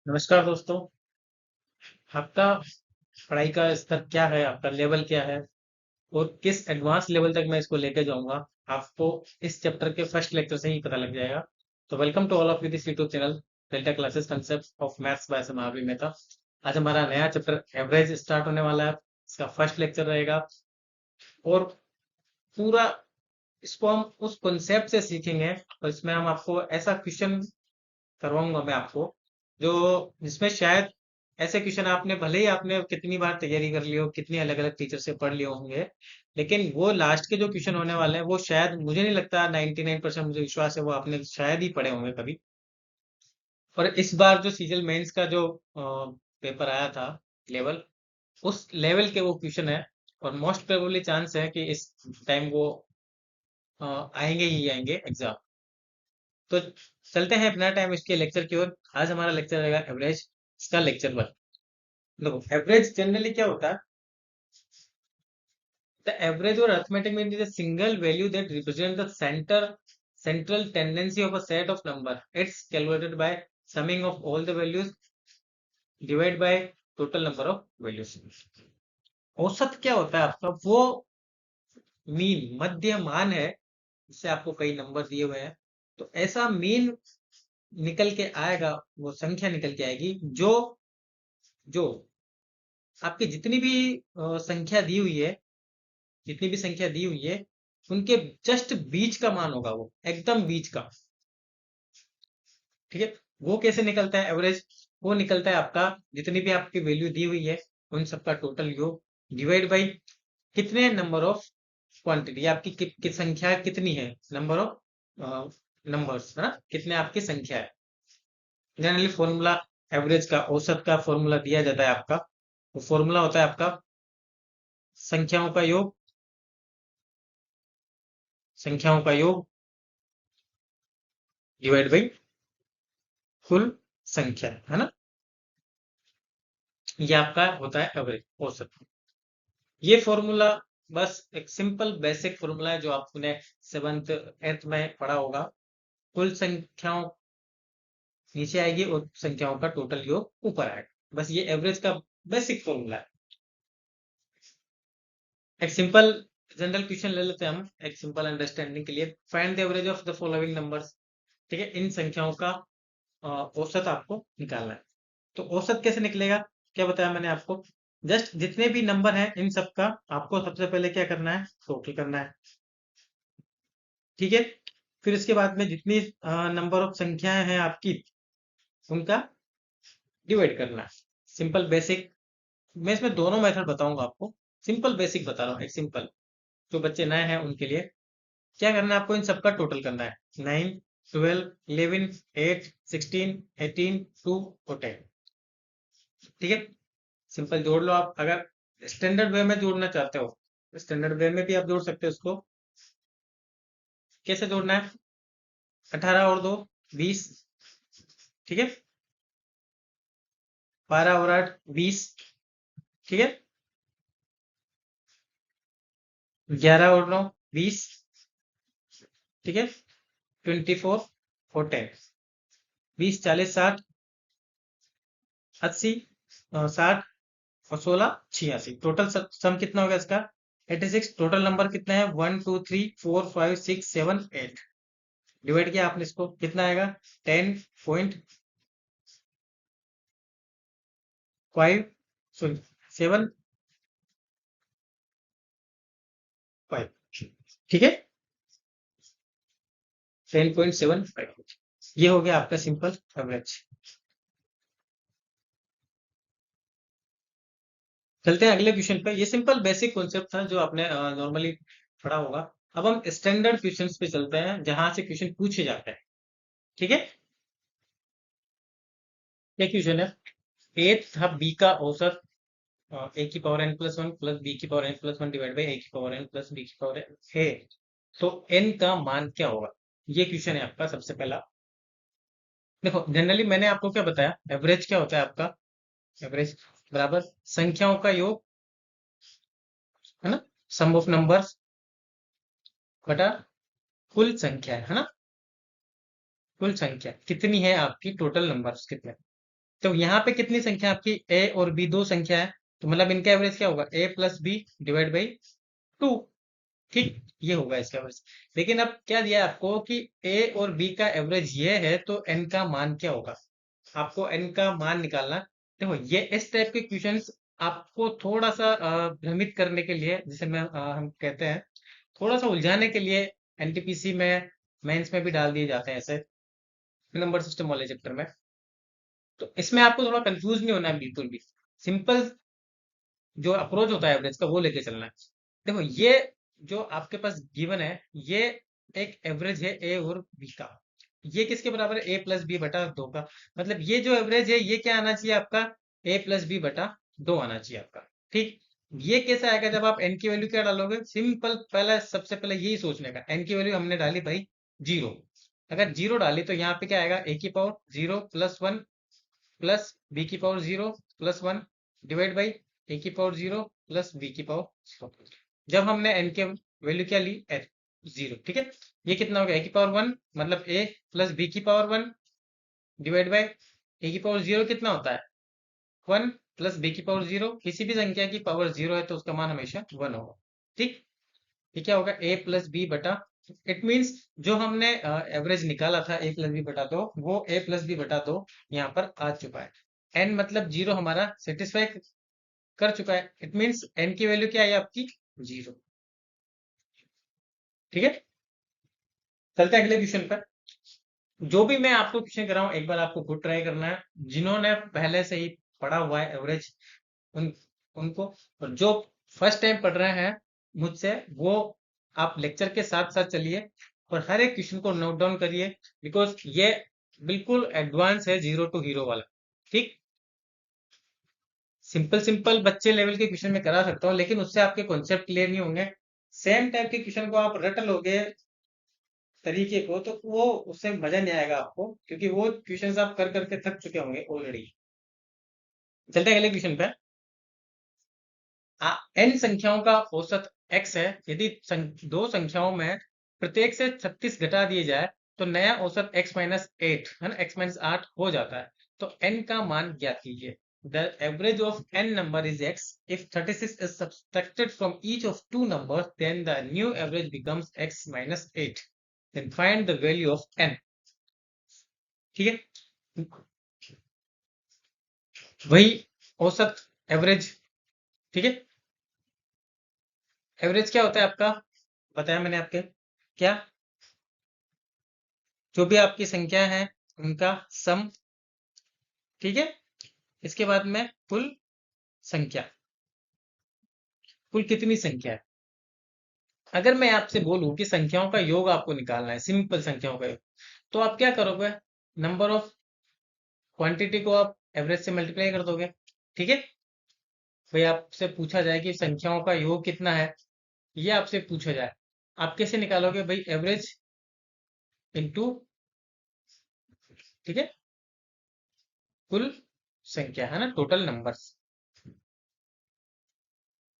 नमस्कार दोस्तों। आपका पढ़ाई का स्तर क्या है, आपका लेवल क्या है और किस एडवांस लेवल तक मैं इसको लेके जाऊंगा, आपको इस चैप्टर के फर्स्ट लेक्चर से ही पता लग जाएगा। तो welcome to all of you this YouTube channel Delta classes concept of maths by Mahavir Mehta. आज हमारा नया चैप्टर एवरेज स्टार्ट होने वाला है। इसका फर्स्ट लेक्चर रहेगा और पूरा इसको हम उस कॉन्सेप्ट से सीखेंगे और इसमें हम आपको ऐसा क्वेश्चन करवाऊंगा मैं आपको, जो जिसमें शायद ऐसे क्वेश्चन आपने भले ही आपने कितनी बार तैयारी कर ली हो, कितनी अलग अलग टीचर से पढ़ लिए होंगे, लेकिन वो लास्ट के जो क्वेश्चन होने वाले हैं वो शायद मुझे नहीं लगता, 99% मुझे विश्वास है वो आपने शायद ही पढ़े होंगे कभी। और इस बार जो सीजल मेंस का जो पेपर आया था लेवल, उस लेवल के वो क्वेश्चन है और मोस्ट प्रोबेबली चांस है कि इस टाइम वो आएंगे ही आएंगे एग्जाम। तो चलते हैं अपना टाइम इसके लेक्चर की ओर। आज हमारा लेक्चर रहेगा एवरेज, इसका लेक्चर 1। देखो एवरेज जनरली क्या होता है। द एवरेज और arithmetic mean is a single value that represent the central tendency of a set of number. It's calculated by summing of all the values divide by total number of values. औसत क्या होता है आपका, वो mean मध्य मान है, जिससे आपको कई नंबर दिए हुए हैं। तो ऐसा मीन निकल के आएगा, वो संख्या निकल के आएगी जो जो आपकी जितनी भी संख्या दी हुई है, जितनी भी संख्या दी हुई है उनके जस्ट बीच का मान होगा, वो एकदम बीच का। ठीक है। वो कैसे निकलता है एवरेज? वो निकलता है आपका जितनी भी आपकी वैल्यू दी हुई है उन सबका टोटल योग डिवाइड बाई कितने नंबर ऑफ क्वांटिटी, आपकी संख्या कितनी है, नंबर ऑफ नंबर्स है ना, कितने आपकी संख्या है। जनरली फॉर्मूला एवरेज का, औसत का फॉर्मूला दिया जाता है आपका, वो फॉर्मूला होता है आपका संख्याओं का योग, संख्याओं का योग डिवाइड बाई कुल संख्या, है ना। ये आपका होता है एवरेज, औसत। ये फॉर्मूला बस एक सिंपल बेसिक फॉर्मूला है जो आपने 7th 8th में पढ़ा होगा। कुल संख्याओं नीचे आएगी और संख्याओं का टोटल योग ऊपर आएगा, बस ये एवरेज का बेसिक फॉर्मूला है। एक सिंपल जनरल क्वेश्चन ले लेते हैं हम, एक सिंपल अंडरस्टैंडिंग के लिए। Find the average of the following numbers. ठीक है, इन संख्याओं का औसत आपको निकालना है। तो औसत कैसे निकलेगा, क्या बताया मैंने आपको। जस्ट जितने भी नंबर हैं इन सब का आपको सबसे पहले क्या करना है, टोटल करना है। ठीक है। फिर इसके बाद में जितनी नंबर ऑफ संख्याएं हैं आपकी उनका डिवाइड करना है। Simple basic. मैं इसमें दोनों मेथड बताऊंगा आपको। सिंपल बेसिक बता रहा हूँ, एक सिंपल, जो बच्चे नए हैं उनके लिए। क्या करना है आपको, इन सबका टोटल करना है। 9, 12, 11, 8, 16, 18, 2 और 10। ठीक है। सिंपल जोड़ लो आप। अगर स्टैंडर्ड वे में जोड़ना चाहते हो, स्टैंडर्ड वे में भी आप जोड़ सकते हो इसको। कैसे जोड़ना है, 18 और 2 20। ठीक है। 12 और 8 20। ठीक है। 11 और 9 20। ठीक है। 24 और 10 20 40 60 80 60 और 16 86। टोटल सम कितना होगा इसका, 86। टोटल नंबर कितने हैं, 1 2 3 4 5 6 7 8। डिवाइड किया आपने इसको, कितना आएगा, 10.5 सॉरी 7 5। ठीक है। 10.75। ये हो गया आपका सिंपल एवरेज। चलते हैं अगले क्वेश्चन पे। ये सिंपल बेसिक कॉन्सेप्ट था जो आपने नॉर्मली पढ़ा होगा। अब हम स्टैंडर्ड क्वेश्चंस पे चलते हैं जहां से क्वेश्चन पूछे जाते हैं। ठीक है। ये क्वेश्चन है, ए था बी का औसत, ए की power n plus one plus b की power n plus one divide by a की पावर एन प्लस बी की पावर एन है। तो एन का मान क्या होगा, ये क्वेश्चन है आपका सबसे पहला। देखो जनरली मैंने आपको क्या बताया, एवरेज क्या होता है आपका, एवरेज बराबर संख्याओं का योग, है ना, सम ऑफ नंबर्स बटा कुल संख्या, है ना। कुल संख्या कितनी है आपकी, टोटल नंबर्स कितने। तो यहाँ पे कितनी संख्या आपकी ए और बी दो संख्या है, तो मतलब इनका एवरेज क्या होगा, a plus b divide by two. ठीक, ये होगा इसका एवरेज। लेकिन अब क्या दिया है आपको कि ए और बी का एवरेज ये है, तो एन का मान क्या होगा, आपको एन का मान निकालना। देखो ये इस टाइप के क्वेश्चंस आपको थोड़ा सा भ्रमित करने के लिए, जिसे हम कहते हैं थोड़ा सा उलझाने के लिए, एनटीपीसी में मेंस में भी डाल दिए जाते हैं ऐसे नंबर सिस्टम वाले चैप्टर में। तो इसमें आपको थोड़ा कंफ्यूज नहीं होना है बिल्कुल भी, सिंपल जो अप्रोच होता है एवरेज का वो लेके चलना है। देखो ये जो आपके पास गिवन है, ये एक एवरेज है ए और बी का, ये किसके बराबर है, ए प्लस बी बटा दो का। मतलब ये जो एवरेज है ये क्या आना चाहिए आपका, ए प्लस बी बटा दो आना चाहिए आपका। ठीक, ये कैसे आएगा, जब आप एन की वैल्यू क्या डालोगे, सिंपल पहले सबसे पहले यही सोचने का, एन की वैल्यू हमने डाली भाई जीरो। अगर जीरो डाली तो यहाँ पे क्या आएगा, ए की power zero plus one plus b की power zero plus one divide by a की पावर जीरो प्लस बी की पावर जीरो। जब हमने एन के वैल्यू क्या ली, एन जीरो, ठीक है। ये कितना हो गया, ए की पावर वन मतलब ए प्लस बी की power one divide by a की पावर जीरो कितना होता है, वन प्लस बी की पावर जीरो। किसी भी संख्या की पावर जीरो है तो उसका मान हमेशा वन होगा। ठीक, ये क्या होगा, ए प्लस बी बटा, इट मीन्स जो हमने एवरेज निकाला था ए प्लस बी बटा दो, वो ए प्लस बी बटा दो यहाँ पर आ चुका है। एन मतलब जीरो हमारा सेटिस्फाई कर चुका है, इट मीन्स एन की वैल्यू क्या है आपकी, जीरो। ठीक है, चलते हैं अगले क्वेश्चन पर। जो भी मैं आपको क्वेश्चन कराऊं एक बार आपको खुद ट्राई करना है, जिन्होंने पहले से ही पढ़ा हुआ है एवरेज उन उनको, और जो फर्स्ट टाइम पढ़ रहे हैं मुझसे, वो आप लेक्चर के साथ साथ चलिए और हर एक क्वेश्चन को नोट डाउन करिए, बिकॉज ये बिल्कुल एडवांस है, जीरो टू हीरो वाला। ठीक, सिंपल सिंपल बच्चे लेवल के क्वेश्चन में करा सकता हूँ, लेकिन उससे आपके कॉन्सेप्ट क्लियर नहीं होंगे। सेम टाइप के क्वेश्चन को आप रट लोगे तरीके को, तो वो उससे मजा नहीं आएगा आपको, क्योंकि वो क्वेश्चंस आप कर करके थक चुके होंगे ऑलरेडी। चलते हैं अगले क्वेश्चन पे। एन संख्याओं का औसत x है, यदि दो संख्याओं में प्रत्येक से 36 घटा दिए जाए तो नया औसत x माइनस एट है ना, x माइनस आठ हो जाता है। तो n का मान ज्ञात कीजिए। The average of n number is x, if 36 is subtracted from each of two numbers then the new average becomes x minus 8, then find the value of n। ठीक है, वही औसत एवरेज। ठीक है, एवरेज क्या होता है आपका, बताया मैंने आपके, क्या, जो भी आपकी संख्या है उनका सम। ठीक है, इसके बाद में कुल संख्या, कुल कितनी संख्या है। अगर मैं आपसे बोलूं कि संख्याओं का योग आपको निकालना है, सिंपल संख्याओं का योग, तो आप क्या करोगे, नंबर ऑफ क्वांटिटी को आप एवरेज से मल्टीप्लाई कर दोगे। ठीक है, भाई आपसे पूछा जाए कि संख्याओं का योग कितना है, ये आपसे पूछा जाए, आप कैसे निकालोगे भाई, एवरेज इनटू, ठीक है, कुल संख्या है ना, टोटल नंबर्स।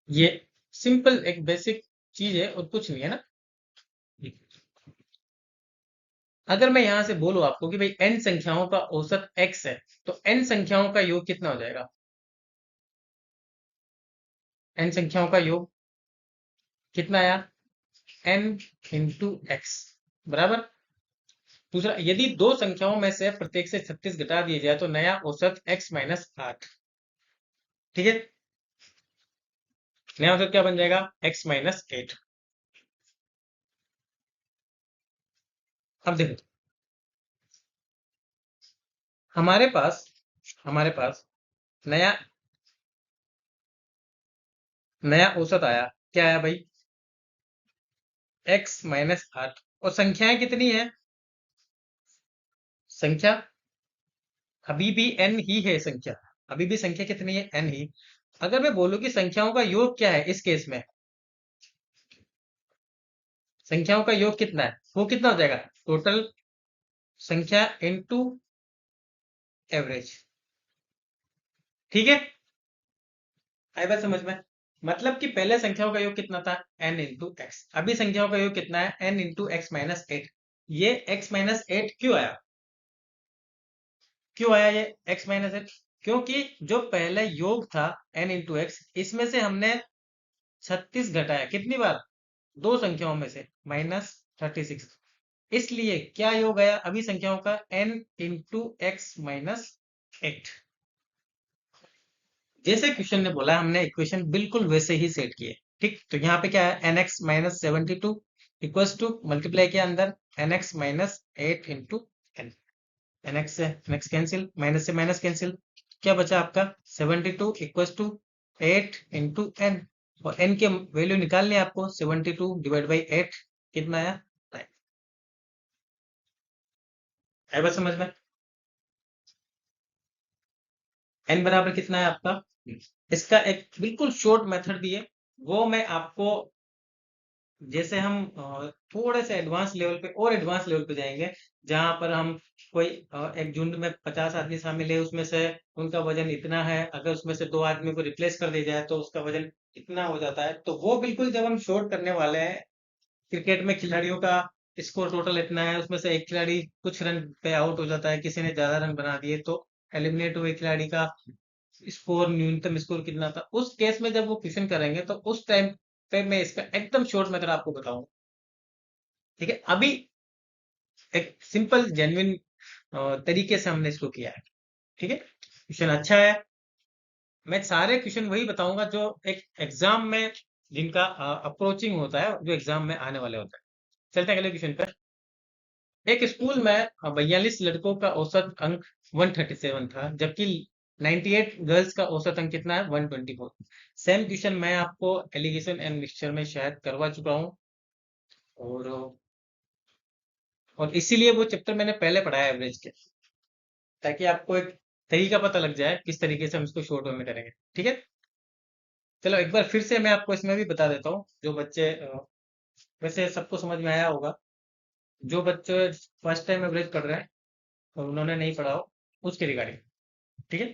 ये सिंपल एक बेसिक चीज है और कुछ नहीं है ना। अगर मैं यहां से बोलूं आपको कि भाई n संख्याओं का औसत x है, तो n संख्याओं का योग कितना हो जाएगा, n संख्याओं का योग कितना आया, n इंटू एक्स बराबर। दूसरा, यदि दो संख्याओं में से प्रत्येक से 36 घटा दिए जाए तो नया औसत x माइनस आठ। ठीक है, नया औसत क्या बन जाएगा, x माइनस एट। अब देखो, हमारे पास हमारे पास नया नया औसत आया, क्या आया भाई, x माइनस आठ। और संख्याएं कितनी है, संख्या अभी भी n ही है, संख्या अभी भी संख्या कितनी है, n ही। अगर मैं बोलूं कि संख्याओं का योग क्या है, इस केस में संख्याओं का योग कितना है, वो कितना हो जाएगा, टोटल संख्या इनटू एवरेज। ठीक है, आई बात समझ में। मतलब कि पहले संख्याओं का योग कितना था, n इंटू एक्स, अभी संख्याओं का योग कितना है, n into x minus eight. ये x माइनस एट क्यों आया, क्यों आया ये x माइनस एट? क्योंकि जो पहले योग था n इंटू एक्स, इसमें से हमने 36 घटाया कितनी बार? दो संख्याओं में से, -36। इसलिए क्या योग आया अभी संख्याओं का? n into x minus eight. जैसे क्वेश्चन ने बोला हमने इक्वेशन बिल्कुल वैसे ही सेट किए। ठीक, तो यहाँ पे क्या है? N x minus 72 equals to, multiply किया अंदर, n x minus eight into n. N x से एन एक्स कैंसिल, माइनस से माइनस कैंसिल, क्या बचा आपका? 72 इक्वल्स टू 8 इंटू एन। और एन के वैल्यू निकालनी है आपको, 72 डिवाइड बाई 8 कितना आया? 9। है बस समझ में? एन बराबर कितना है आपका? इसका एक बिल्कुल शॉर्ट मेथड भी है, वो मैं आपको, जैसे हम थोड़े से एडवांस लेवल पे और एडवांस लेवल पे जाएंगे, जहां पर हम कोई एक झुंड में 50 आदमी शामिल है, उसमें से उनका वजन इतना है, अगर उसमें से दो आदमी को रिप्लेस कर दिया जाए तो उसका वजन इतना हो जाता है। तो वो बिल्कुल जब हम शॉर्ट करने वाले हैं, क्रिकेट में खिलाड़ियों का स्कोर टोटल इतना है, उसमें से एक खिलाड़ी कुछ रन पे आउट हो जाता है, किसी ने ज्यादा रन बना दिए, तो एलिमिनेट हुए खिलाड़ी का स्कोर, न्यूनतम स्कोर कितना था। उस केस में जब वो क्वेश्चन करेंगे तो उस टाइम पे मैं इसका एकदम शॉर्ट मेथड आपको बताऊंगा। ठीक है, अभी एक सिंपल जेन्युइन तरीके से हमने इसको किया है। ठीक है, क्वेश्चन अच्छा है। मैं सारे क्वेश्चन वही बताऊंगा जो एक एग्जाम में, जिनका अप्रोचिंग होता है, जो एग्जाम में आने वाले होते हैं। चलते हैं अगले क्वेश्चन पर। एक स्कूल में 42 लड़कों का औसत अंक 137 था, जबकि 98 गर्ल्स का औसत अंक कितना है? 124। सेम क्वेश्चन मैं आपको एलिगेशन एंड मिक्सचर में शायद करवा चुका हूँ, और इसीलिए वो चैप्टर मैंने पहले पढ़ाया एवरेज के, ताकि आपको एक तरीका पता लग जाए किस तरीके से हम इसको शॉर्ट में करेंगे। ठीक है, चलो एक बार फिर से मैं आपको इसमें भी बता देता हूँ। जो बच्चे वैसे सबको समझ में आया होगा, जो बच्चे फर्स्ट टाइम एवरेज पढ़ रहे हैं और उन्होंने नहीं पढ़ा हो, उसके रिगार्डिंग। ठीक है,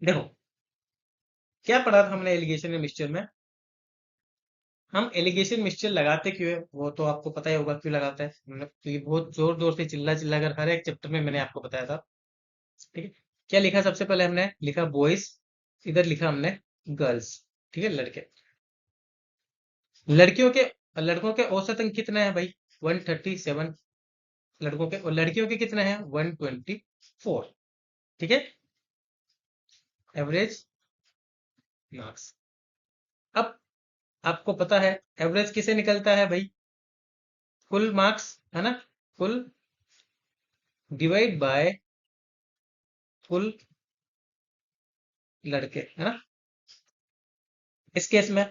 देखो क्या पढ़ा था हमने एलिगेशन एंड मिक्सचर में। हम एलिगेशन मिक्सचर लगाते क्यों है वो तो आपको पता ही होगा क्यों लगाते हैं, क्योंकि बहुत जोर जोर से चिल्ला चिल्ला कर हर एक चैप्टर में मैंने आपको बताया था। ठीक है, क्या लिखा? सबसे पहले हमने लिखा बॉयज, इधर लिखा हमने गर्ल्स। ठीक है, लड़के। लड़कियों के, लड़कों के औसत अंक कितने हैं भाई? 137 लड़कों के, और लड़कियों के कितने हैं? 124। ठीक है, एवरेज मार्क्स। अब आपको पता है एवरेज किसे निकलता है भाई? कुल मार्क्स, है ना? कुल डिवाइड बाय कुल लड़के, है ना? इस केस में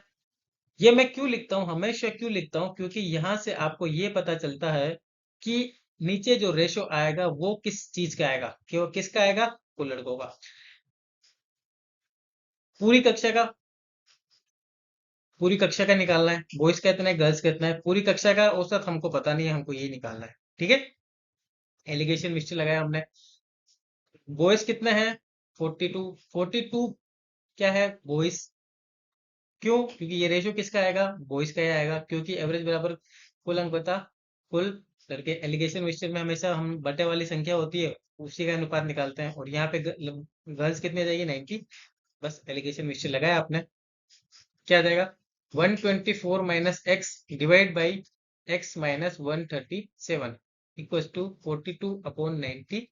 ये मैं क्यों लिखता हूं, हमेशा क्यों लिखता हूं? क्योंकि यहां से आपको ये पता चलता है कि नीचे जो रेशो आएगा वो किस चीज का आएगा, कि वो किसका आएगा? कुल लड़कों का। पूरी कक्षा का, पूरी कक्षा का निकालना है, बॉयज का इतना है, गर्ल्स का इतना है, पूरी कक्षा का औसत हमको पता नहीं है, हमको ये निकालना है। ठीक है, एलिगेशन मिस्टेक लगाया हमने। बॉयज कितने हैं? 42। 42 क्या है? बॉयज। क्यों? क्योंकि ये रेशो किसका आएगा? बॉयज का ही आएगा, क्योंकि एवरेज बराबर कुल अंक बता कुल लड़के। एलिगेशन मिस्टेक में हमेशा हम बटे वाली संख्या होती है, उसी का अनुपात निकालते हैं, और यहाँ पे गर्ल्स कितनी आ जाएगी? 90। बस एलिगेशन मिस्टेक लगाया आपने, क्या आ जाएगा? 124 minus x divide by x minus 137 equal to 42 upon 98।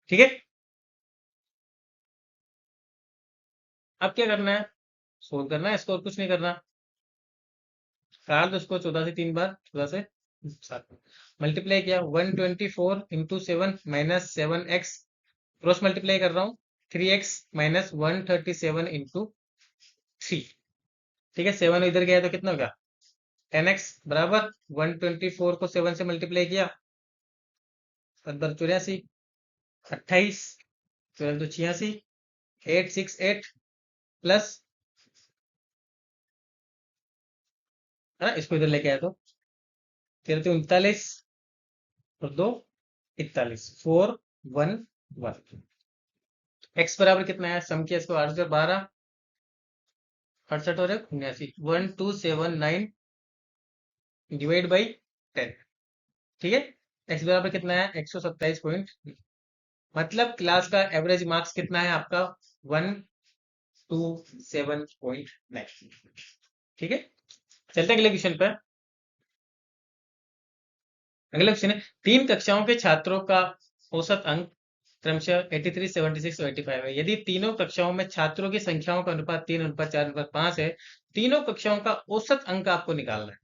ठीक है, अब क्या करना है? सोल्व करना है इसको, और कुछ नहीं करना। काट दो इसको, 14 से 3 बार, 14 से 7 मल्टीप्लाई किया, 124 into 7 minus 7x, cross multiply कर रहा हूँ, 3x माइनस 137 इंटू 3। ठीक है, 7 इधर गया तो कितना होगा? 10x बराबर 124 को 7 से मल्टीप्लाई किया, 84, 28, 12 तो 86, 868 प्लस, है ना, इसको इधर लेके आया तो 13 तो 39 और 2 41, 411। एक्स बराबर कितना है? सम किया इसको, 8 से 12, 68 और 79, 1279 डिवाइड बाई 10। ठीक है, एक्स बराबर कितना है 127 पॉइंट, मतलब क्लास का एवरेज मार्क्स कितना है आपका 127.9। ठीक है, चलते हैं अगले क्वेश्चन पर। अगला क्वेश्चन है, तीन कक्षाओं के छात्रों का औसत अंक क्रमशः 83, 76 और 85 है। यदि तीनों कक्षाओं में छात्रों की संख्याओं का अनुपात 3:4:5 है, तीनों कक्षाओं का औसत अंक आपको निकालना है।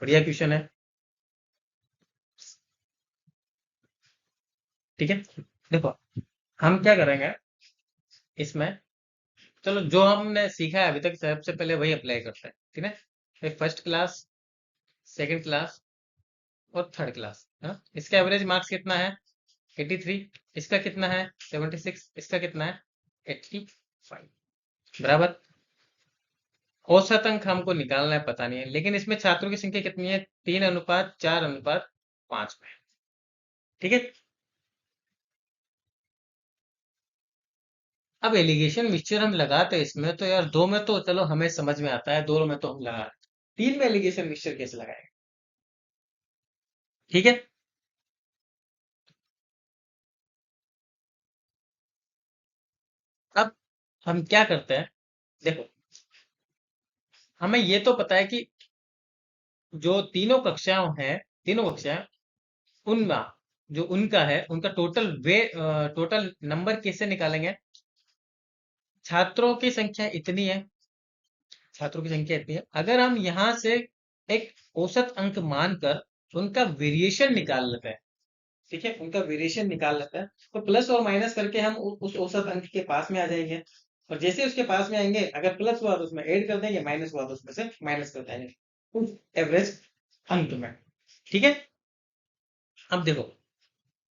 बढ़िया क्वेश्चन है। ठीक है, देखो हम क्या करेंगे इसमें, चलो जो हमने सीखा है अभी तक सबसे पहले वही अप्लाई करते हैं। ठीक है, फर्स्ट क्लास, सेकंड क्लास और थर्ड क्लास। हाँ, इसका एवरेज मार्क्स कितना है 83, इसका कितना है 76, इसका कितना है 85, बराबर। औसत अंक हमको निकालना है, पता नहीं है, लेकिन इसमें छात्रों की संख्या कितनी है 3:4:5 में। ठीक है, अब एलिगेशन मिक्सचर हम लगाते हैं इसमें तो यार, दो में तो चलो हमें समझ में आता है, दो में तो हम लगा रहे हैं। तीन में एलिगेशन मिक्सचर कैसे लगाएंगे? ठीक है, अब हम क्या करते हैं, देखो हमें ये तो पता है कि जो तीनों कक्षाएं हैं, तीनों कक्षाएं, उनका जो उनका है उनका टोटल नंबर कैसे निकालेंगे। छात्रों की संख्या इतनी है, छात्रों की संख्या इतनी है, अगर हम यहां से एक औसत अंक मानकर उनका वेरिएशन निकाल लेते हैं। ठीक है, उनका वेरिएशन निकाल लेते हैं, तो प्लस और माइनस करके हम उस औसत अंक के पास में आ जाएंगे। और जैसे उसके पास में आएंगे, अगर प्लस हुआ तो उसमें ऐड कर देंगे, माइनस हुआ तो उसमें से माइनस कर देंगे उस एवरेज अंक में। ठीक है, अब देखो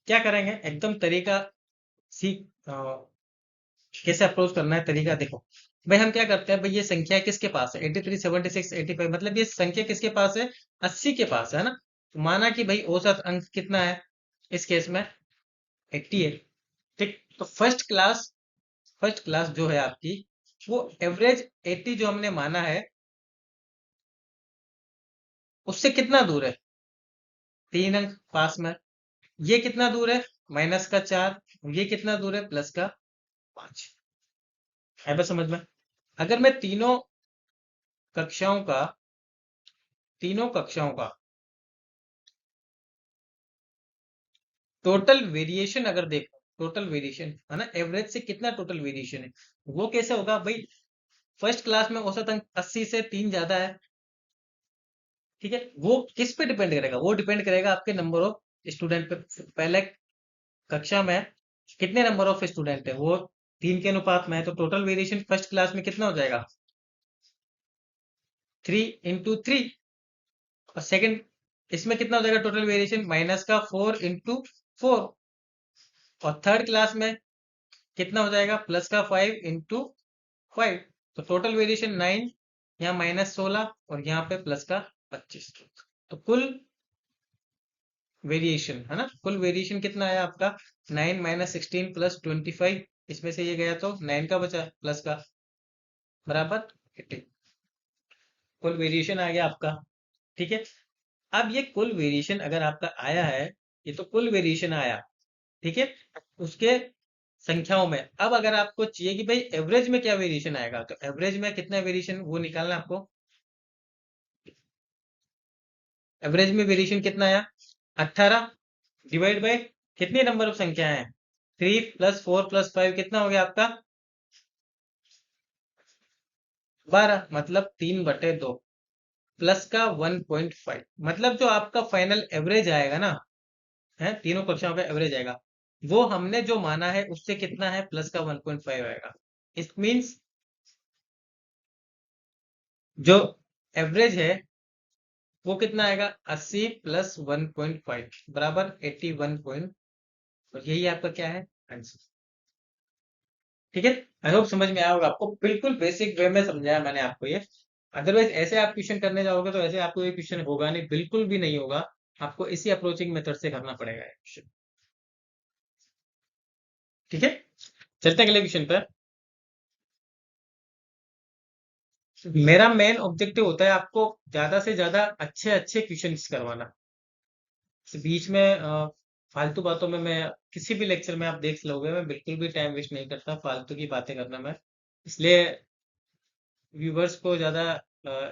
क्या करेंगे, एकदम तरीका सीख कैसे अप्रोच करना है, तरीका देखो। भाई हम क्या करते हैं, भाई ये संख्या किसके पास है 83, 76, 85, मतलब ये संख्या किसके पास है 80 के पास है ना। तो माना कि भाई औसत अंक कितना है इस केस में 80 है। ठीक, तो फर्स्ट क्लास जो है आपकी, वो एवरेज 80 जो हमने माना है उससे कितना दूर है, 3 अंक पास में। ये कितना दूर है -4, ये कितना दूर है +5 है, बस समझ में। अगर मैं कक्षाओं का तीनों कक्षाओं का टोटल वेरिएशन अगर देखो, टोटल वेरिएशन है ना, एवरेज से कितना टोटल वेरिएशन है, वो कैसे होगा भाई। फर्स्ट क्लास में औसत अंक 80 से 3 ज्यादा है। ठीक है, वो किस पे डिपेंड करेगा, वो डिपेंड करेगा आपके नंबर ऑफ स्टूडेंट पे। पहले कक्षा में कितने नंबर ऑफ स्टूडेंट है, वो 3 के अनुपात में है, तो टोटल वेरिएशन फर्स्ट क्लास में कितना हो जाएगा 3 × 3। और सेकंड इसमें कितना हो जाएगा टोटल वेरिएशन -4 × 4। और थर्ड क्लास में कितना हो जाएगा +5 × 5। तो टोटल वेरिएशन 9, यहाँ -16 और यहाँ पे +25। तो कुल वेरिएशन है ना, कुल वेरिएशन कितना आया आपका 9 - 16 +25। इसमें से ये गया तो 9 का बचा प्लस का, बराबर 80। कुल वेरिएशन आ गया आपका। ठीक है, अब ये कुल वेरिएशन अगर आपका आया है, ये तो कुल वेरिएशन आया। ठीक है, उसके संख्याओं में। अब अगर आपको चाहिए कि भाई एवरेज में क्या वेरिएशन आएगा, तो एवरेज में कितना वेरिएशन वो निकालना है आपको। एवरेज में वेरिएशन कितना आया 18 डिवाइड बाय कितने नंबर ऑफ संख्या है 3 +4 +5 कितना हो गया आपका 12, मतलब 3/2 प्लस का 1.5, मतलब जो आपका फाइनल एवरेज आएगा ना, है तीनों कक्षाओं का एवरेज आएगा, वो हमने जो माना है उससे कितना है प्लस का 1.5 आएगा। इट मीन्स जो एवरेज है वो कितना आएगा 80 + 1.5 बराबर 81 पॉइंट। और यही आपका क्या है आंसर। ठीक है, आई होप समझ में आया होगा आपको, बिल्कुल बेसिक वे में समझाया मैंने आपको ये। अदरवाइज ऐसे आप क्वेश्चन करने जाओगे तो ऐसे आपको ये क्वेश्चन होगा नहीं, बिल्कुल भी नहीं होगा। आपको इसी अप्रोचिंग मेथड से करना पड़ेगा ये क्वेश्चन। ठीक है, चलते हैं अगले क्वेश्चन पर। मेरा मेन ऑब्जेक्टिव होता है आपको ज्यादा से ज्यादा अच्छे अच्छे क्वेश्चंस करवाना। इस बीच में फालतू बातों में मैं किसी भी लेक्चर में आप देख लोगे मैं बिल्कुल भी टाइम वेस्ट नहीं करता फालतू की बातें करना में। इसलिए व्यूवर्स को ज्यादा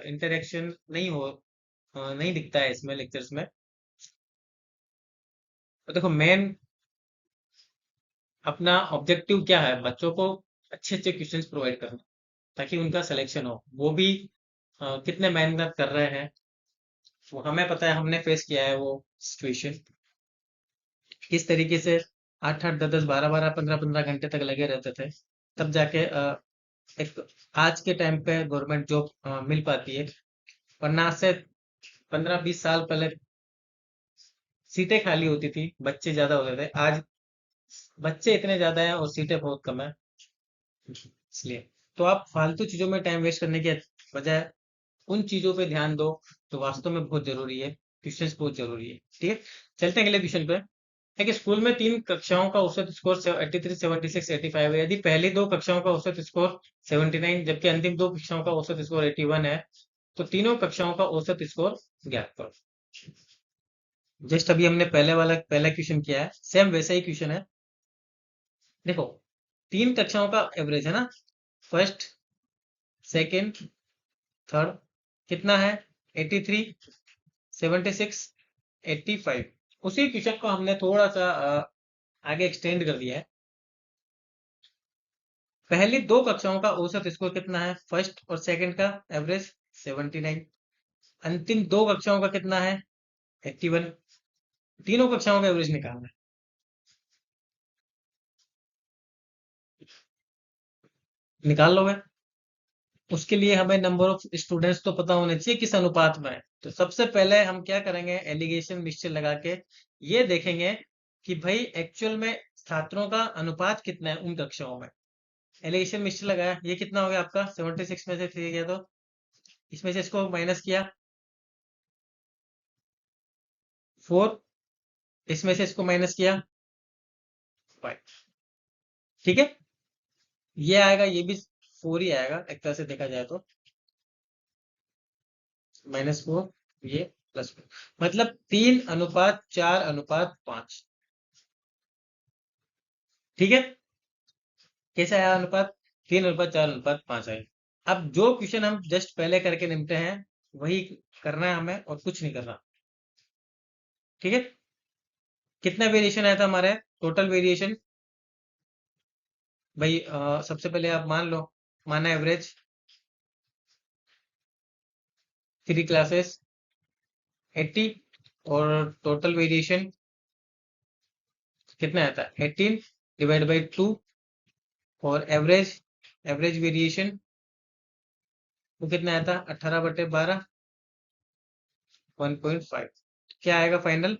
इंटरेक्शन नहीं दिखता है इसमें लेक्चर्स में। तो देखो मेन अपना ऑब्जेक्टिव क्या है, बच्चों को अच्छे अच्छे क्वेश्चंस प्रोवाइड करना ताकि उनका सिलेक्शन हो। वो भी कितने मेहनत कर रहे हैं वो हमें पता है, हमने फेस किया है वो सिचुएशन। किस तरीके से 8-8 10-10 12-12 15-15 घंटे तक लगे रहते थे, तब जाके एक आज के टाइम पे गवर्नमेंट जॉब मिल पाती है। वरना आज से 15-20 साल पहले सीटें खाली होती थी, बच्चे ज्यादा होते थे। आज बच्चे इतने ज्यादा हैं और सीटें बहुत कम है। इसलिए तो आप फालतू चीजों में टाइम वेस्ट करने के बजाय उन चीजों पे ध्यान दो तो वास्तव में बहुत जरूरी है। क्वेश्चंस बहुत जरूरी है। ठीक है, चलते हैं अगले क्वेश्चन पे। है कि स्कूल में 3 कक्षाओं का औसत स्कोर 83 76 85 है। यदि पहली 2 कक्षाओं का औसत स्कोर 79 जबकि अंतिम 2 कक्षाओं का औसत स्कोर 81 है, तो तीनों कक्षाओं का औसत स्कोर ज्ञात करो। जस्ट अभी हमने पहला क्वेश्चन किया है, सेम वैसा ही क्वेश्चन है। देखो 3 कक्षाओं का एवरेज है ना, फर्स्ट सेकंड थर्ड, कितना है 83 76 85। उसी क्वेश्चन को हमने थोड़ा सा आगे एक्सटेंड कर दिया है। पहली 2 कक्षाओं का औसत स्कोर कितना है, फर्स्ट और सेकंड का एवरेज 79। अंतिम 2 कक्षाओं का कितना है 81। तीनों कक्षाओं का एवरेज निकालना है। निकाल लोगे? उसके लिए हमें नंबर ऑफ स्टूडेंट्स तो पता होने चाहिए किस अनुपात में है। तो सबसे पहले हम क्या करेंगे, एलिगेशन मिक्सचर लगा के ये देखेंगे कि भाई एक्चुअल में छात्रों का अनुपात कितना है उन कक्षाओं में। एलिगेशन मिक्सचर लगाया, ये कितना हो गया आपका 76 में से 3 गया तो इसमें से इसको माइनस किया 4, इसमें से इसको माइनस किया 5। ठीक है, ये आएगा, ये भी 4 ही आएगा एक तरह से देखा जाए तो, -4 ये +4, मतलब 3:4:5। ठीक है, कैसे आया अनुपात, 3:4:5 आए। अब जो क्वेश्चन हम जस्ट पहले करके निपटे हैं वही करना है हमें और कुछ नहीं करना। ठीक है, कितना वेरिएशन आया था हमारे, टोटल वेरिएशन भाई सबसे पहले आप मान लो, माना एवरेज 3 क्लासेस 80 और टोटल वेरिएशन कितना आता है 18 डिवाइड बाई 2 और एवरेज एवरेज वेरिएशन वो कितना आता है 18/12 1.5। क्या आएगा फाइनल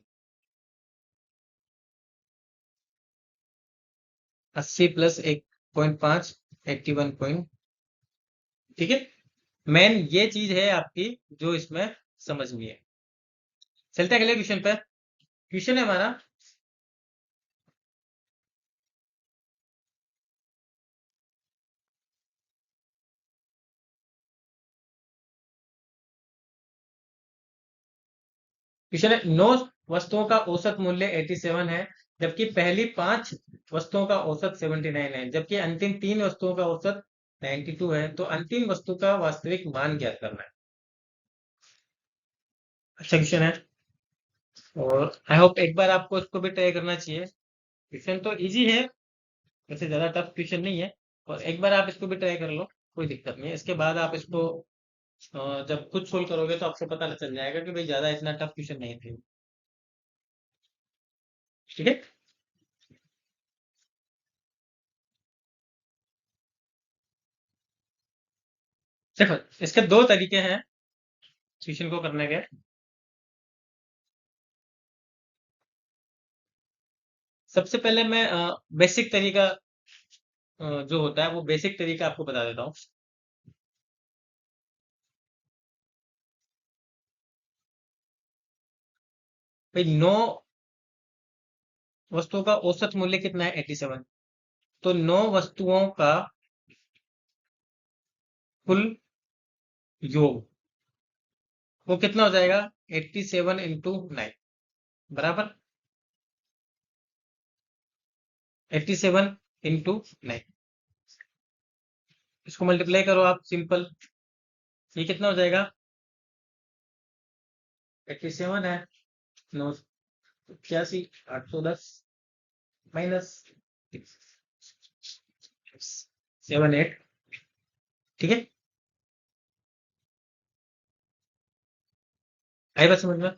80 + 1.5 81 ठीक है, मेन ये चीज है आपकी जो इसमें समझनी है। चलते हैं अगले क्वेश्चन पे। क्वेश्चन है हमारा, क्वेश्चन है 9 वस्तुओं का औसत मूल्य 87 है जबकि पहली 5 वस्तुओं का औसत 79 है, जबकि अंतिम 3 वस्तुओं का औसत 92 है, तो अंतिम वस्तु का वास्तविक मान ज्ञात करना है। अच्छा क्वेश्चन है और आई होप एक बार आपको इसको भी ट्राई करना चाहिए। क्वेश्चन तो इजी है, वैसे ज्यादा टफ क्वेश्चन नहीं है, और एक बार आप इसको भी ट्राई कर लो, कोई दिक्कत नहीं है। इसके बाद आप इसको जब खुद सोल्व करोगे तो आपको पता चल जाएगा कि भाई ज्यादा इतना टफ क्वेश्चन नहीं थे। ठीक है, देखो इसके 2 तरीके हैं क्वेश्चन को करने के। सबसे पहले मैं बेसिक तरीका जो होता है वो बेसिक तरीका आपको बता देता हूँ। भाई 9 वस्तुओं का औसत मूल्य कितना है 87, तो 9 वस्तुओं का कुल योग, वो कितना हो जाएगा? 87 इंटू 9 बराबर 87 इंटू 9। इसको मल्टीप्लाई करो आप, सिंपल। ये कितना हो जाएगा? 87 है, 981, 810 माइनस 78। ठीक है, आई बात समझ में?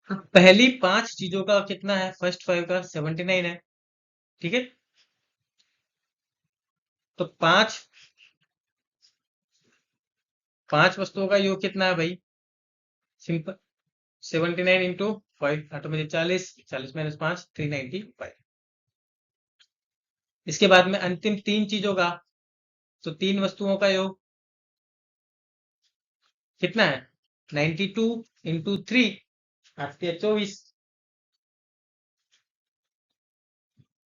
पहली 5 चीजों का कितना है? फर्स्ट 5 का 79 है। ठीक है, तो पांच वस्तुओं का योग कितना है भाई? Simple, 79 into 5, automatic 40, 40 minus 5, 395। इसके बाद में अंतिम 3 चीजों का, तो 3 वस्तुओं का योग कितना है? 92 इंटू 3, आती है 24,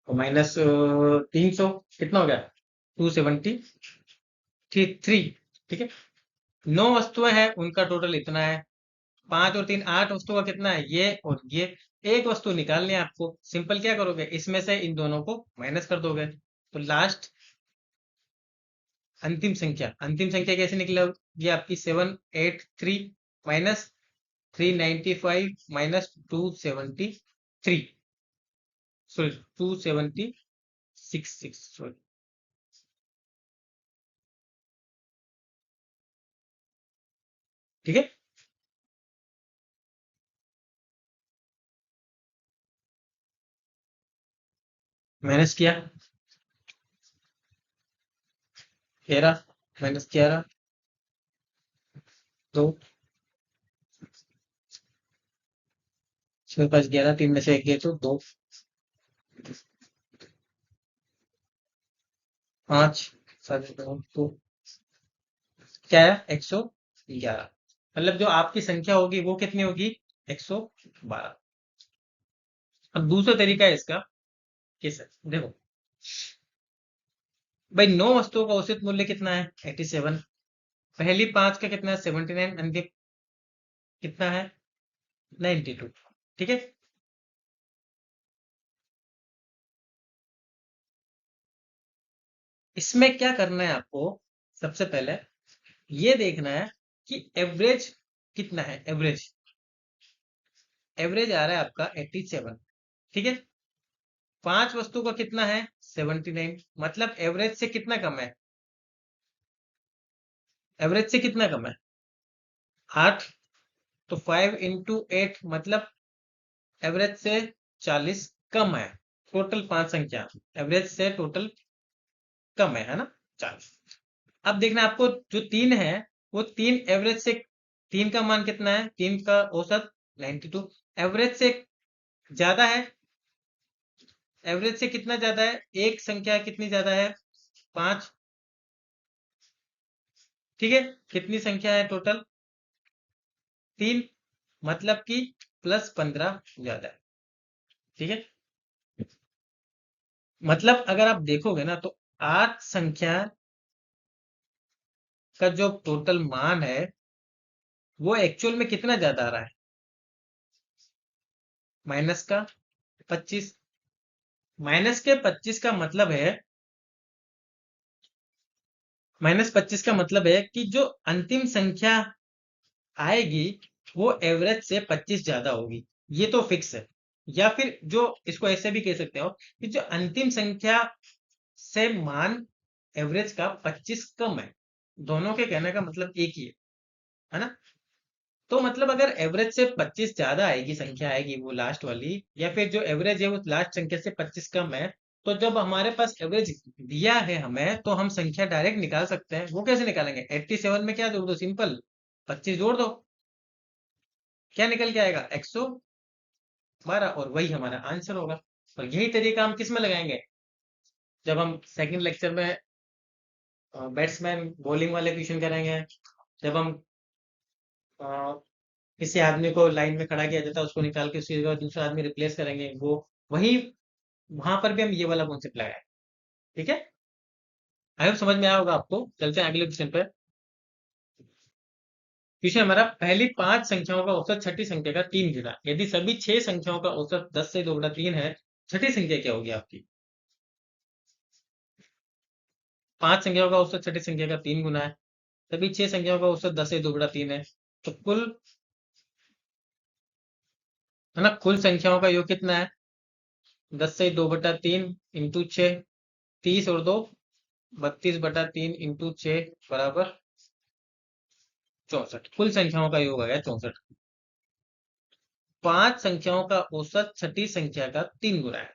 और माइनस 300, कितना हो गया? 273। ठीक है, 9 वस्तुएं हैं, उनका टोटल इतना है। 5 और 3 8 वस्तुओं का कितना है? ये और ये। एक वस्तु निकालनी है आपको, सिंपल क्या करोगे? इसमें से इन दोनों को माइनस कर दोगे, तो लास्ट अंतिम संख्या कैसे निकलेगी आपकी? 783 माइनस 395 माइनस 273, सॉरी 276, सॉरी। ठीक है, माइनस किया 13 माइनस 11, 2, 6 5 11, 3 में से एक गए तो 2, 5 7 2, क्या है? 111। मतलब जो आपकी संख्या होगी वो कितनी होगी? 112। अब दूसरा तरीका है इसका, किस देखो भाई, 9 वस्तुओं का औसत मूल्य कितना है? 87। पहली 5 का कितना है? 79। अंतिम कितना है? 92। ठीक है, इसमें क्या करना है आपको? सबसे पहले ये देखना है कि एवरेज कितना है। एवरेज एवरेज आ रहा है आपका 87। ठीक है, 5 वस्तु का कितना है? 79, मतलब एवरेज से कितना कम है? एवरेज से कितना कम है? 8। तो 5 इंटू 8, मतलब एवरेज से 40 कम है। टोटल 5 संख्या एवरेज से टोटल कम है ना? 40। अब देखना आपको, जो 3 है वो 3 एवरेज से, 3 का मान कितना है? 3 का औसत 92, एवरेज से ज्यादा है। एवरेज से कितना ज्यादा है? एक संख्या कितनी ज्यादा है? 5। ठीक है, कितनी संख्या है टोटल? 3, मतलब कि +15 ज्यादा है। ठीक है, मतलब अगर आप देखोगे ना, तो 8 संख्या का जो टोटल मान है वो एक्चुअल में कितना ज्यादा आ रहा है? माइनस का 25। माइनस के 25 का मतलब है, कि जो अंतिम संख्या आएगी वो एवरेज से 25 ज्यादा होगी। ये तो फिक्स है। या फिर जो, इसको ऐसे भी कह सकते हो कि जो अंतिम संख्या से मान एवरेज का 25 कम है। दोनों के कहने का मतलब एक ही है ना? तो मतलब अगर एवरेज से 25 ज्यादा आएगी, संख्या आएगी वो लास्ट वाली, या फिर जो एवरेज है वो लास्ट संख्या से 25 कम है, तो जब हमारे पास एवरेज दिया है हमें, तो हम संख्या डायरेक्ट निकाल सकते हैं। वो कैसे निकालेंगे? 87 में क्या जोड़ दो? सिंपल, 25 जोड़ दो, क्या निकल के आएगा? 112, और वही हमारा आंसर होगा। और यही तरीका हम किस में लगाएंगे? जब हम सेकंड लेक्चर में बैट्समैन बॉलिंग वाले क्वेश्चन करेंगे, जब हम अ, किसी आदमी को लाइन में खड़ा किया जाता है, उसको निकाल के उसकी जगह दूसरा आदमी रिप्लेस करेंगे, वो वही, वहां पर भी हम ये वाला कॉन्सेप्ट लगाए। ठीक है, आई होप समझ में आया होगा आपको। चलते हैं अगले क्वेश्चन पे। क्वेश्चन हमारा, पहली 5 संख्याओं का औसत छठी संख्या का 3 गुना। यदि सभी 6 संख्याओं का औसत 10 से 2 गुना 3 है, छठी संख्या क्या होगी आपकी? 5 संख्याओं का औसत छठी संख्या का 3 गुना है, सभी 6 संख्याओं का औसत 10 से 2 गुना 3 है, तो कुल, है ना, कुल संख्याओं का योग कितना है? 10 से 2 बटा 3 इंटू 6, 30 और 2 32 बटा 3 इंटू 6 बराबर 64। कुल संख्याओं का योग आ गया 64। 5 संख्याओं का औसत छठी संख्या का 3 गुना है।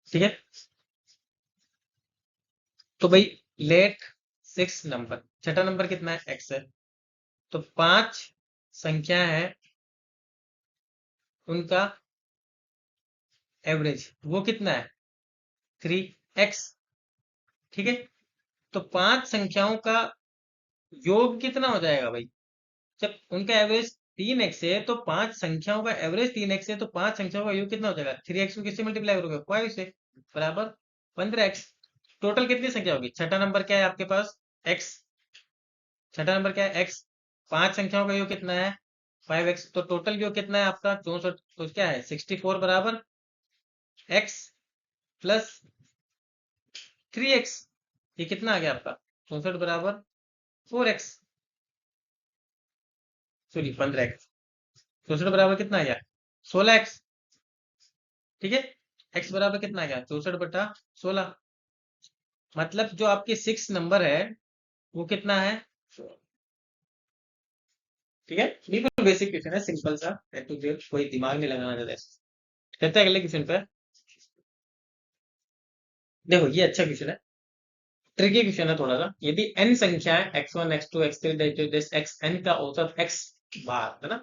ठीक है, तो भाई लेट 6 नंबर, छठा नंबर कितना है? एक्स है। तो 5 संख्या है, उनका एवरेज वो कितना है? 3x। ठीक है, तो 5 संख्याओं का योग कितना हो जाएगा भाई? जब उनका एवरेज 3x है, तो 5 संख्याओं का एवरेज 3x है, तो 5 संख्याओं का योग कितना हो जाएगा? 3x को किससे मल्टीप्लाई करोगे? 5 से, बराबर 15x। टोटल कितनी संख्या होगी? छठा नंबर क्या है आपके पास? x। छठा नंबर क्या है? x। 5 संख्याओं का योग कितना है? 5x। तो टोटल योग कितना है आपका? 64। तो क्या है? 64 बराबर x प्लस 3x। ये कितना आ गया आपका? 64 बराबर 4x, सॉरी 15x। 64 बराबर कितना आ गया? 16x। ठीक है, x बराबर कितना आ गया? 64 बटा 16। मतलब जो आपके 6 नंबर है वो कितना है? ठीक है, बिल्कुल बेसिक क्वेश्चन है, सिंपल सा, टू जेड, कोई दिमाग नहीं लगाना ज्यादा। कहते हैं अगले क्वेश्चन पे। देखो ये अच्छा क्वेश्चन है, ट्रिकी क्वेश्चन है थोड़ा सा। यदि n संख्या है x1 x2 x3 xn का औसत x बार है ना,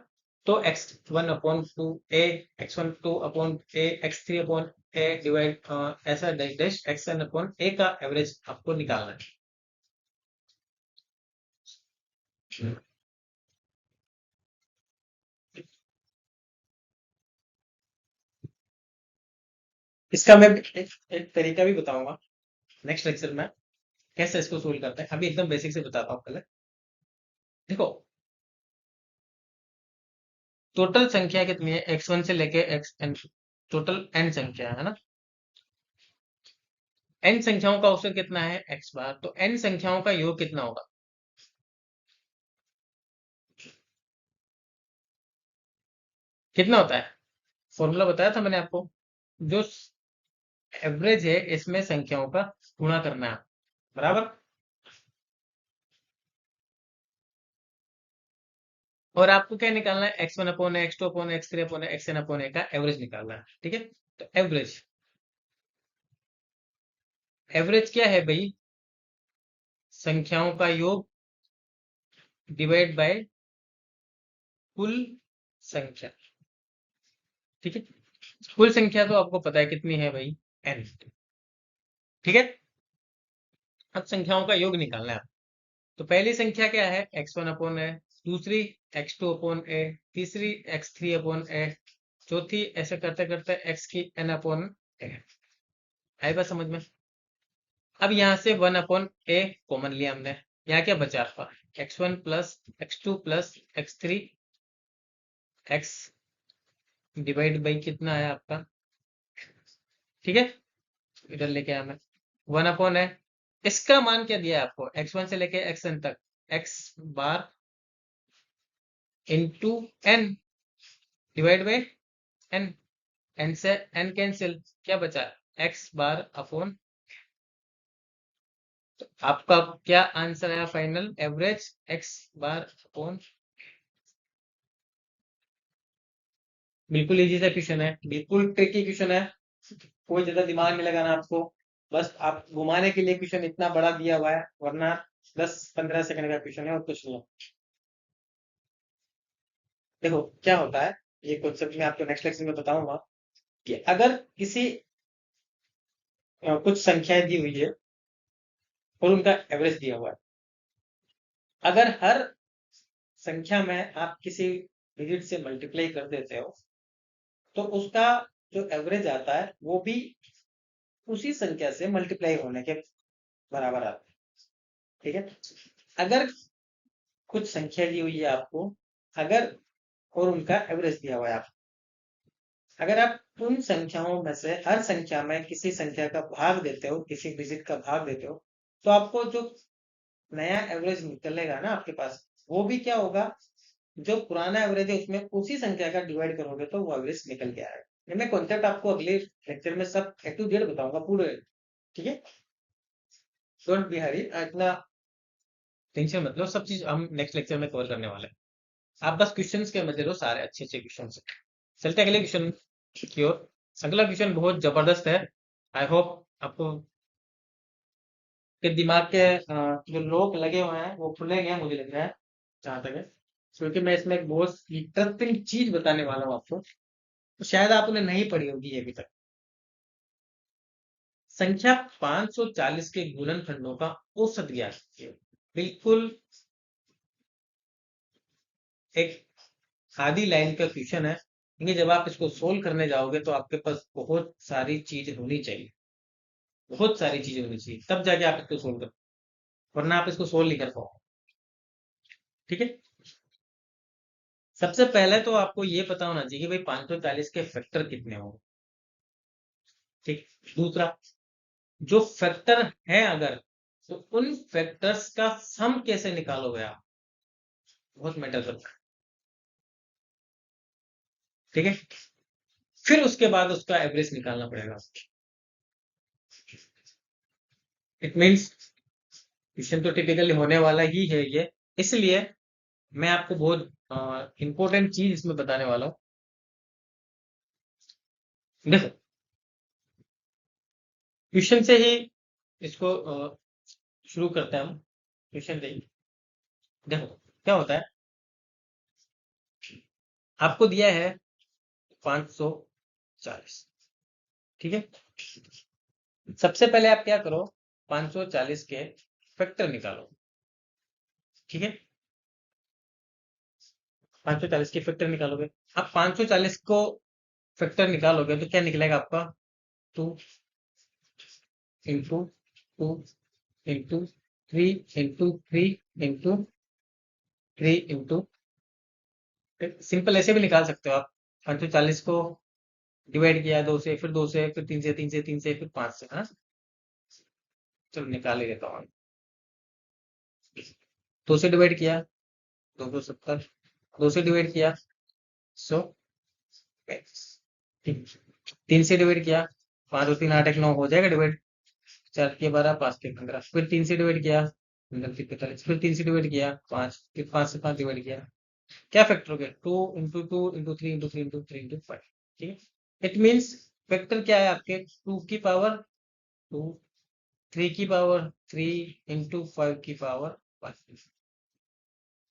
तो x1 upon 2a, x1 2 upon a, x3 upon a divide ऐसा dash dash xn upon a का एवरेज आपको निकालना है। इसका मैं एक तरीका भी बताऊंगा नेक्स्ट लेक्चर में, कैसे इसको सोल्व करते हैं। अभी एकदम बेसिक से बताता हूँ पहले। देखो, टोटल संख्या कितनी है? x1 से लेके xn, टोटल n संख्या है ना। n संख्याओं का औसत कितना है? x बार। तो n संख्याओं का योग कितना होगा? कितना होता है? फॉर्मूला बताया था मैंने आपको। जो एवरेज है इसमें संख्याओं का गुणा करना है, बराबर। और आपको क्या निकालना है? x1 upon x2 upon x3 upon xn upon a का एवरेज निकालना है। ठीक है, तो एवरेज, एवरेज क्या है भाई? संख्याओं का योग डिवाइड बाय कुल संख्या। ठीक है, कुल संख्या तो आपको पता है कितनी है भाई? n। ठीक है, अब संख्याओं का योग निकालना है। तो पहली संख्या क्या है? x1 अपॉन ए, दूसरी x2 अपॉन ए, तीसरी x3 अपॉन ए, चौथी ऐसे करते करते x की n अपॉन ए। आई बात समझ में? अब यहाँ से 1 अपॉन ए कॉमन लिया हमने, यहाँ क्या बचा आपका? x1 plus x2 plus x3 x divide by कितना है आपका? ठीक है, इधर लेके आया मैं, 1 अपॉन है, इसका मान क्या दिया है आपको? x1 से लेके xn तक, x bar into n divide by n। n से n कैंसिल, क्या बचा? x bar upon. आपका क्या आंसर है final? Average x bar upon. बिल्कुल इजी सा क्वेश्चन है, बिल्कुल ट्रिकी क्वेश्चन है, कोई ज्यादा दिमाग नहीं लगाना आपको। बस आप घुमाने के लिए क्वेश्चन इतना बड़ा दिया हुआ है, वरना 10-15 सेकंड का क्वेश्चन है और कुछ नहीं है। देखो क्या होता है, ये कॉन्सेप्ट मैं आपको नेक्स्ट लेक्चर में बताऊंगा, कि अगर किसी कुछ संख्याएं दी हुई है और उनका एवरेज दिया हुआ है, अगर हर संख्या में आप किसी डिजिट से मल्टीप्लाई कर देते हो, तो उसका जो एवरेज आता है वो भी उसी संख्या से मल्टीप्लाई होने के बराबर आता है। ठीक है, अगर कुछ संख्या दी हुई है आपको, अगर और उनका एवरेज दिया हुआ है आपको, अगर आप उन संख्याओं में से हर संख्या में किसी संख्या का भाग देते हो, किसी डिजिट का भाग देते हो, तो आपको जो नया एवरेज निकलेगा ना आपके पास, वो भी क्या होगा, जो पुराना एवरेज है उसमें उसी संख्या का डिवाइड करोगे तो वो एवरेज निकल के आएगा। ये मैं कॉन्सेप्ट आपको अगले लेक्चर में सब ए टू जेड बताऊंगा पूरे। ठीक है, डोंट बी हरी, इतना टेंशन मतलब, सब चीज हम नेक्स्ट लेक्चर में कवर करने वाले हैं। आप बस क्वेश्चंस के मजे लो, सारे अच्छे अच्छे क्वेश्चन। चलते हैं अगले क्वेश्चन की ओर। अगला क्वेश्चन बहुत जबरदस्त है। आई होप आपको के दिमाग के जो लोग लगे हुए हैं वो खुलेंगे, मुझे लग रहा है जहां तक है, क्योंकि मैं इसमें एक बहुत इंटरेस्टिंग चीज बताने वाला हूँ आपको, तो शायद आपने नहीं पढ़ी होगी अभी तक। संख्या 540 के गुणनखंडों का औसत ज्ञात कीजिए। बिल्कुल एक आधी लाइन का क्वेश्चन है, लेकिन जब आप इसको सोल्व करने जाओगे तो आपके पास बहुत सारी चीज होनी चाहिए, बहुत सारी चीजें होनी चाहिए, तब जाके आप इसको सोल्व कर, वरना आप इसको सोल्व नहीं कर पाओगे। ठीक है, सबसे पहले तो आपको ये पता होना चाहिए कि भाई 540 के फैक्टर कितने होंगे। ठीक, दूसरा, जो फैक्टर है अगर, तो उन फैक्टर्स का सम कैसे निकालोगे आप, बहुत मैटर करता है। ठीक है, फिर उसके बाद उसका एवरेज निकालना पड़ेगा। इट मीन्स क्वेश्चन तो टिपिकली होने वाला ही है ये, इसलिए मैं आपको बहुत इंपॉर्टेंट चीज इसमें बताने वाला हूँ। देखो, क्वेश्चन से ही इसको शुरू करते हैं हम, क्वेश्चन से ही। देखो क्या होता है, आपको दिया है 540। ठीक है, सबसे पहले आप क्या करो, 540 के फैक्टर निकालो। ठीक है, 540 के फैक्टर निकालोगे, आप 540 को फैक्टर निकालोगे तो क्या निकलेगा आपका, 2 into 2 into 3 into 3 into, simple ऐसे भी निकाल सकते हो आप। 540 को डिवाइड किया 2 से, फिर 2 से, फिर 3 से, 3 से, 3 से, फिर 5 से, है ना। चलो निकाल ही देता हूँ। 2 से डिवाइड किया 270, 2 से डिवाइड किया 100, 3 से डिवाइड किया 5 और 3 8 1 9 हो जाएगा डिवाइड, 4 के 12 5 के 15, फिर 3 से डिवाइड किया 45, फिर 3 से डिवाइड किया 5, फिर 5 से 5 डिवाइड किया, क्या फैक्टर हो गया, 2 इंटू 2 इंटू 3 इंटू 3 इंटू 5। ठीक है, इट मीन्स फैक्टर क्या है आपके, 2 की पावर 2, 3 की पावर 3 इंटू 5 की पावर 5।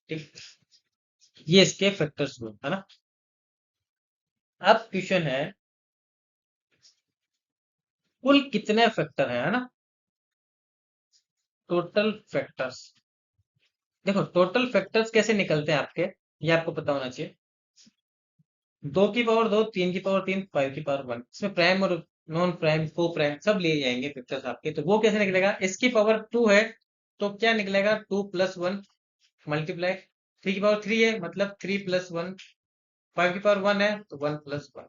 ठीक, ये इसके फैक्टर्स हुए, है ना। अब क्वेश्चन है, कुल कितने फैक्टर है ना, टोटल फैक्टर्स। देखो टोटल फैक्टर्स कैसे निकलते हैं आपके, ये आपको पता होना चाहिए। 2 की पावर 2, 3 की पावर 3, 5 की पावर 1, इसमें प्राइम और नॉन प्राइम को प्राइम सब लिए जाएंगे फैक्टर्स आपके, तो वो कैसे निकलेगा, इसकी पावर 2 है तो क्या निकलेगा, 2 प्लस 1 मल्टीप्लाई, 3 की पावर 3 है मतलब 3 प्लस 1, 5 की पावर 1 है तो 1 प्लस 1,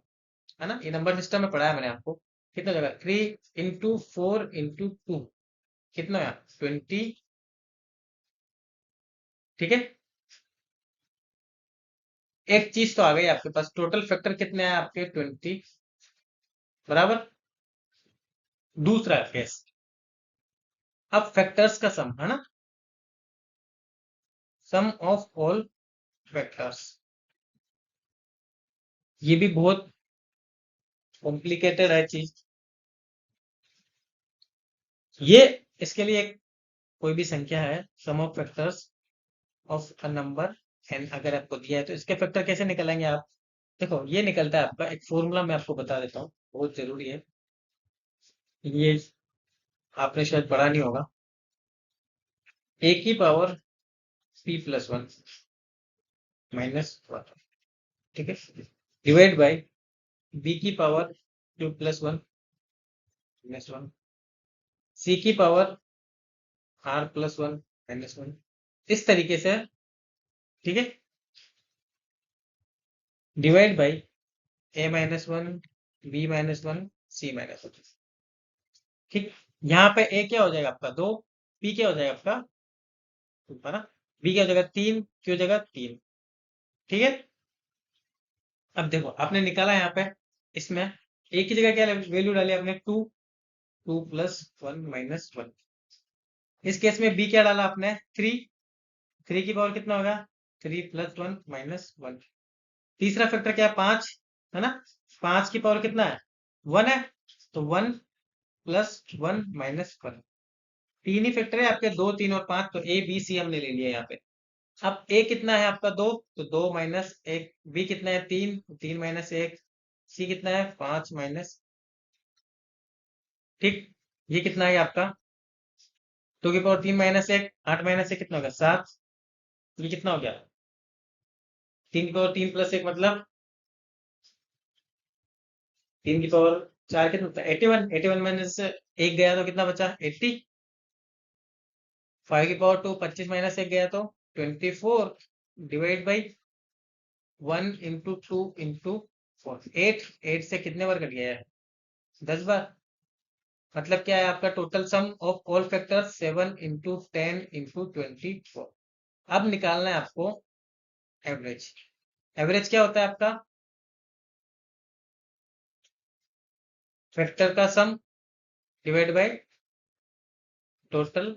है ना। ये नंबर सिस्टम में पढ़ाया मैंने आपको। कितना जगह 3 इंटू 4 इंटू 2, कितना है 20। ठीक है, एक चीज तो आ गई आपके पास, टोटल फैक्टर कितने हैं आपके 20, बराबर। दूसरा केस, अब फैक्टर्स का सम, है ना, सम ऑफ ऑल फैक्टर्स, ये भी बहुत कॉम्प्लिकेटेड है चीज। ये इसके लिए एक कोई भी संख्या है, sum of factors of a number n अगर आपको दिया है तो इसके फैक्टर कैसे निकालेंगे आप। देखो ये निकलता है आपका, एक फॉर्मूला मैं आपको बता देता हूँ, बहुत जरूरी है, ये आपने शायद पढ़ा नहीं होगा। ए की पावर p प्लस 1 माइनस 1, ठीक है, डिवाइड बाई बी की पावर 2 प्लस 1 -1 c की पावर r+1 -1 इस तरीके से, ठीक है, divide by a-1 b-1 c-1। ठीक, यहाँ पे a क्या हो जाएगा आपका 2, p क्या हो जाएगा आपका, है ना, b क्या हो जाएगा 3, q हो जाएगा 3। ठीक है, अब देखो आपने निकाला यहाँ पे, इसमें a की जगह क्या वैल्यू डाली आपने 2, 2 + 1 - 1। इस केस में b क्या डाला आपने 3, 3 की पावर कितना होगा 3 + 1 - 1। तीसरा फैक्टर क्या है 5, है ना, 5 की पावर कितना है 1 है, तो 1 + 1 - 1। तीन ही फैक्टर है आपके, 2, 3 और 5, तो ए बी सी हमने ले लिया यहाँ पे। अब ए कितना है आपका 2, तो 2 - 1, बी कितना है 3, 3 - 1, सी कितना है 5 माइनस, ठीक, ये कितना है आपका 2 की पावर 3 - 1, 8 - 1 कितना होगा 7, ये कितना हो गया 3 की पावर 3 + 1 मतलब 3 की पावर 4 कितना होता है 81, 81 में से 1 गया तो कितना बचा 80, 5 की पावर 2 25 - 1 गया तो 24, डिवाइड बाई 1 × 2 × 4, 8, 8 से कितने बार कट गया है 10 बार, मतलब क्या है आपका total sum of all factor 7 × 10 × 24। अब निकालना है आपको एवरेज। एवरेज क्या होता है आपका फैक्टर का sum divide by total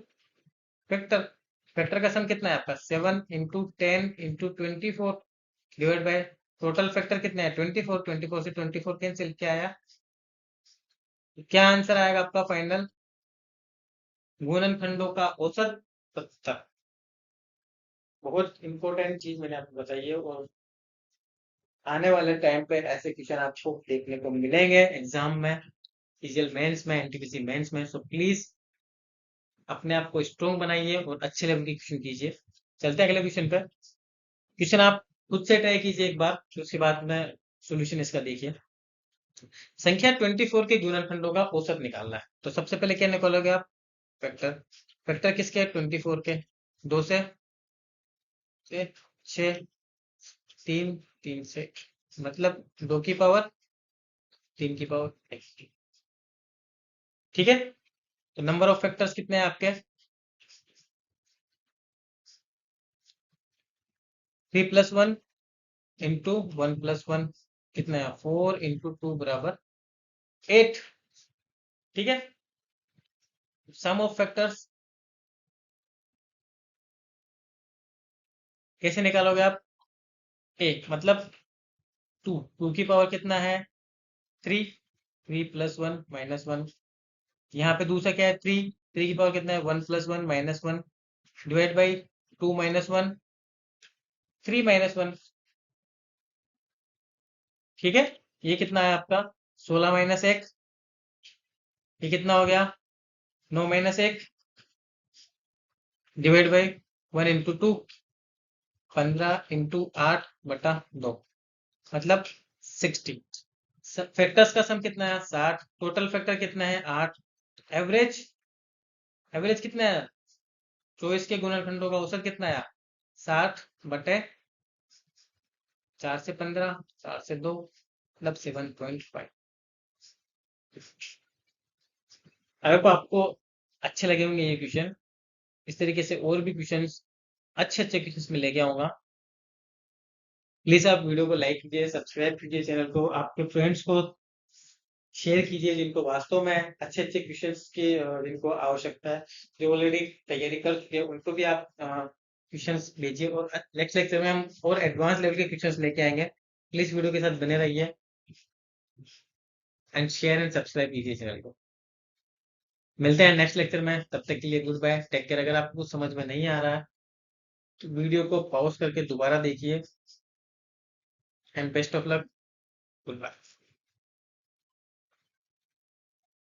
factor. Factor का सम कितना है आपका 7 × 10 × 24 डिवाइड बाय टोटल फैक्टर कितना है 24, 24 से 24 कैंसिल, क्या आया, क्या आंसर आएगा आपका फाइनल, गुणनखंडों का औसत पत्ता। बहुत इंपॉर्टेंट चीज मैंने आपको बताई है, और आने वाले टाइम पे ऐसे क्वेश्चन आपको देखने को मिलेंगे एग्जाम में, सीजीएल मेंस में, एनटीपीसी मेंस में। सो प्लीज अपने आप को स्ट्रॉन्ग बनाइए और अच्छे लेवल के क्वेश्चन कीजिए। चलते हैं अगले क्वेश्चन पे। क्वेश्चन आप खुद से ट्राई कीजिए एक बार, फिर उसके बाद में सॉल्यूशन इसका देखिए। संख्या 24 के गुणनखंडों का औसत निकालना है, तो सबसे पहले क्या निकालोगे आप फैक्टर। फैक्टर किसके 24 के 2 से 6, 3, 3 से, मतलब 2 की पावर 3 की पावर 1। ठीक है, तो नंबर ऑफ फैक्टर्स कितने हैं आपके 3 + 1 × 1 + 1 कितना है 4 × 2 बराबर 8। ठीक है, सम ऑफ फैक्टर्स कैसे निकालोगे आप, एक मतलब 2, 2 की पावर कितना है 3, 3 + 1 - 1। यहाँ पे दूसरा क्या है 3, 3 की पावर कितना है 1 + 1 - 1 डिवाइड बाई 2 - 1, 3 - 1। ठीक है, ये कितना है आपका 16 - 1, ये कितना हो गया 9 - 1 डिवाइड बाई 1 × 2, 15 × 8/2, मतलब 60। फैक्टर्स का सम कितना है 60, टोटल फैक्टर कितना है 8, एवरेज, एवरेज कितना है 24 के गुणनखंडों का औसत कितना है 60/4 से 15, 4 से 2, मतलब 7.5। आई होप आपको अच्छे लगे होंगे ये क्वेश्चन। इस तरीके से और भी क्वेश्चन अच्छे अच्छे क्वेश्चन में लेके आऊंगा। प्लीज आप वीडियो को लाइक कीजिए, सब्सक्राइब कीजिए चैनल को, आपके फ्रेंड्स को शेयर कीजिए जिनको वास्तव में अच्छे अच्छे क्वेश्चंस की जिनको आवश्यकता है, जो ऑलरेडी तैयारी कर चुके हैं उनको भी आप क्वेश्चंस भेजिए, और नेक्स्ट लेक्चर में हम और एडवांस लेवल के क्वेश्चंस लेके आएंगे। प्लीज वीडियो के साथ बने रहिए एंड शेयर एंड सब्सक्राइब कीजिए चैनल को। मिलते हैं नेक्स्ट लेक्चर में, तब तक के लिए गुड बाय, टेक केयर। अगर आपको समझ में नहीं आ रहा है तो वीडियो को पॉज करके दोबारा देखिए, and best of luck, good bye.